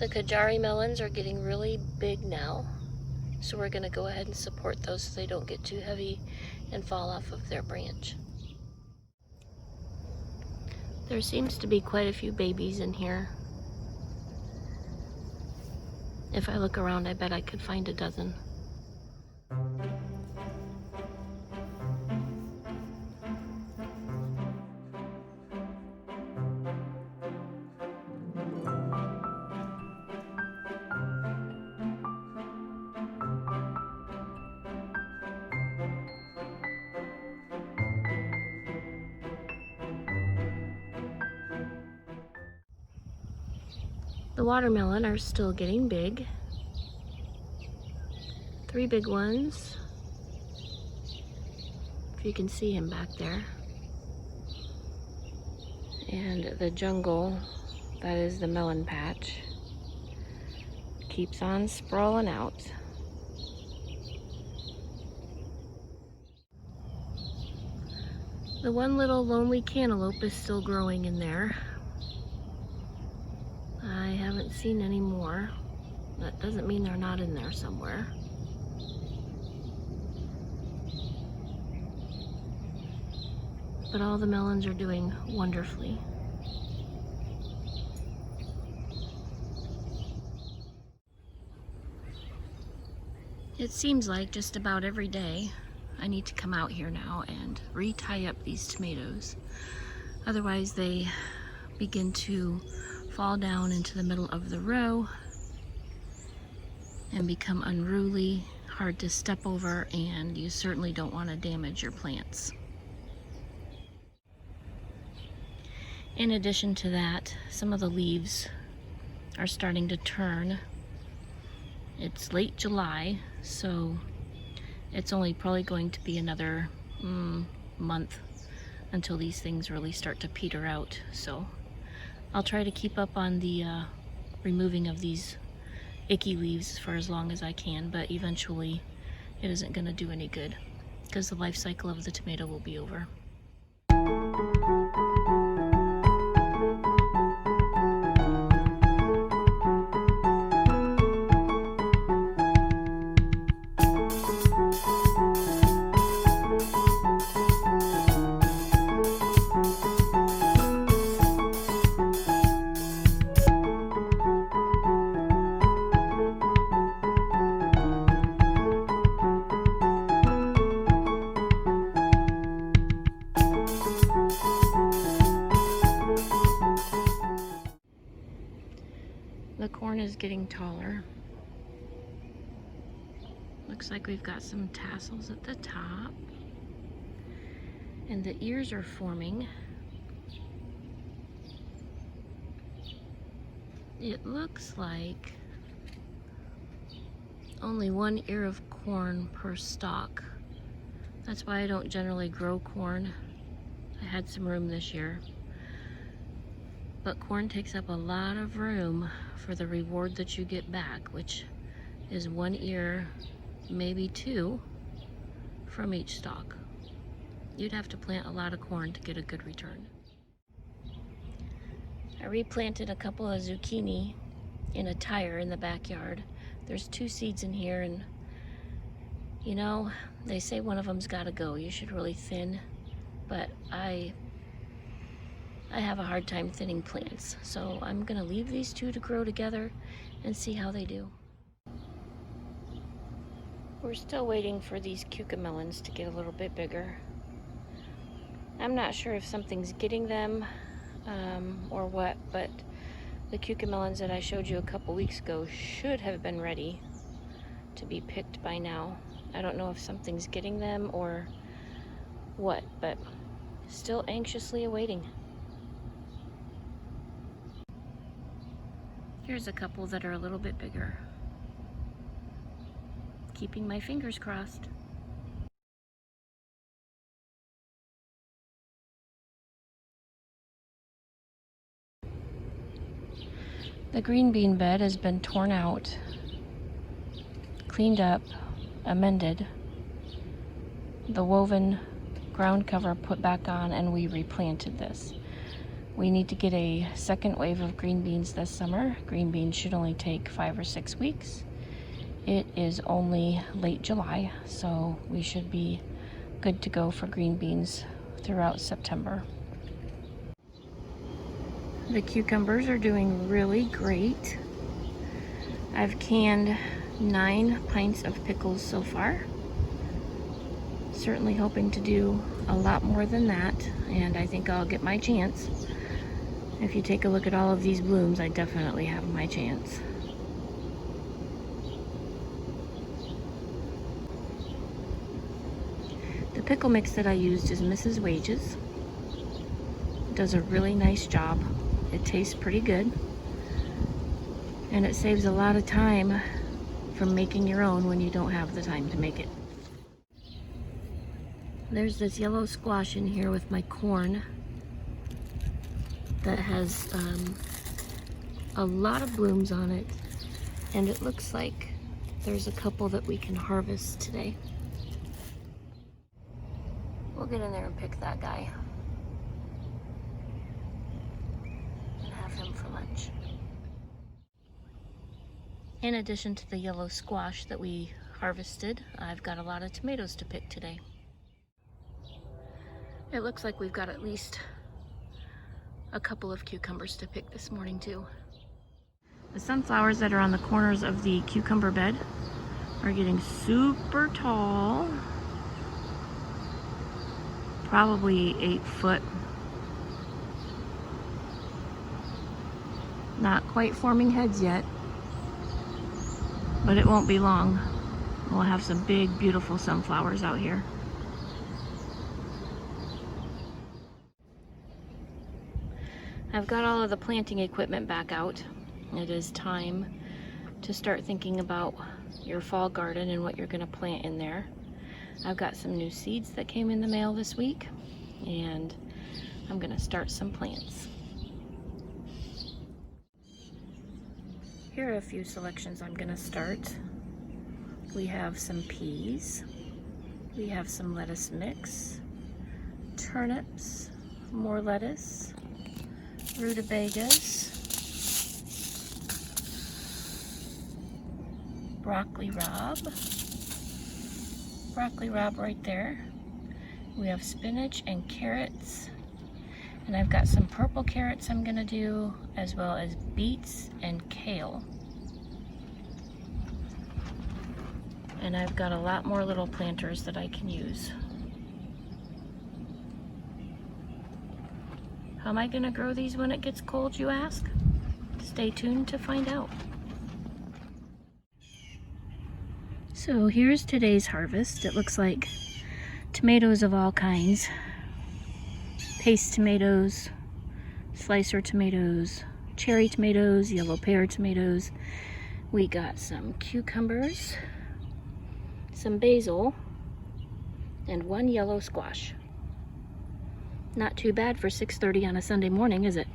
The Kajari melons are getting really big now, so we're going to go ahead and support those so they don't get too heavy and fall off of their branch. There seems to be quite a few babies in here. If I look around, I bet I could find a dozen. The watermelon are still getting big. 3 big ones. If you can see him back there. And the jungle, that is the melon patch, keeps on sprawling out. The one little lonely cantaloupe is still growing in there. I haven't seen any more. That doesn't mean they're not in there somewhere. But all the melons are doing wonderfully. It seems like just about every day I need to come out here now and re-tie up these tomatoes. Otherwise they begin to fall down into the middle of the row and become unruly, hard to step over, and you certainly don't want to damage your plants. In addition to that, some of the leaves are starting to turn. It's late July, so it's only probably going to be another month until these things really start to peter out. So I'll try to keep up on the removing of these icky leaves for as long as I can, but eventually it isn't going to do any good because the life cycle of the tomato will be over. The corn is getting taller. Looks like we've got some tassels at the top. And the ears are forming. It looks like only 1 ear of corn per stalk. That's why I don't generally grow corn. I had some room this year. But corn takes up a lot of room for the reward that you get back, which is 1 ear, maybe 2 from each stalk. You'd have to plant a lot of corn to get a good return. I replanted a couple of zucchini in a tire in the backyard. There's 2 seeds in here, and you know, they say one of them's gotta go. You should really thin, but I have a hard time thinning plants, so I'm gonna leave these 2 to grow together and see how they do. We're still waiting for these cucamelons to get a little bit bigger. I'm not sure if something's getting them or what, but the cucamelons that I showed you a couple weeks ago should have been ready to be picked by now. I don't know if something's getting them or what, but still anxiously awaiting. Here's a couple that are a little bit bigger. Keeping my fingers crossed. The green bean bed has been torn out, cleaned up, amended, the woven ground cover put back on, and we replanted this. We need to get a second wave of green beans this summer. Green beans should only take 5 or 6 weeks. It is only late July, so we should be good to go for green beans throughout September. The cucumbers are doing really great. I've canned 9 pints of pickles so far. Certainly hoping to do a lot more than that, and I think I'll get my chance. If you take a look at all of these blooms, I definitely have my chance. The pickle mix that I used is Mrs. Wages. It does a really nice job. It tastes pretty good, and it saves a lot of time from making your own when you don't have the time to make it. There's this yellow squash in here with my corn that has a lot of blooms on it, and it looks like there's a couple that we can harvest today. We'll get in there and pick that guy and have him for lunch. In addition to the yellow squash that we harvested, I've got a lot of tomatoes to pick today. It looks like we've got at least a couple of cucumbers to pick this morning too. The sunflowers that are on the corners of the cucumber bed are getting super tall. Probably 8 foot. Not quite forming heads yet, but it won't be long. We'll have some big, beautiful sunflowers out here. I've got all of the planting equipment back out. It is time to start thinking about your fall garden and what you're going to plant in there. I've got some new seeds that came in the mail this week, and I'm going to start some plants. Here are a few selections I'm going to start. We have some peas, we have some lettuce mix, turnips, more lettuce, rutabagas, broccoli rabe right there. We have spinach and carrots, and I've got some purple carrots I'm gonna do, as well as beets and kale. And I've got a lot more little planters that I can use. How am I gonna grow these when it gets cold, you ask? Stay tuned to find out. So here's today's harvest. It looks like tomatoes of all kinds. Paste tomatoes, slicer tomatoes, cherry tomatoes, yellow pear tomatoes. We got some cucumbers, some basil, and 1 yellow squash. Not too bad for 6:30 on a Sunday morning, is it?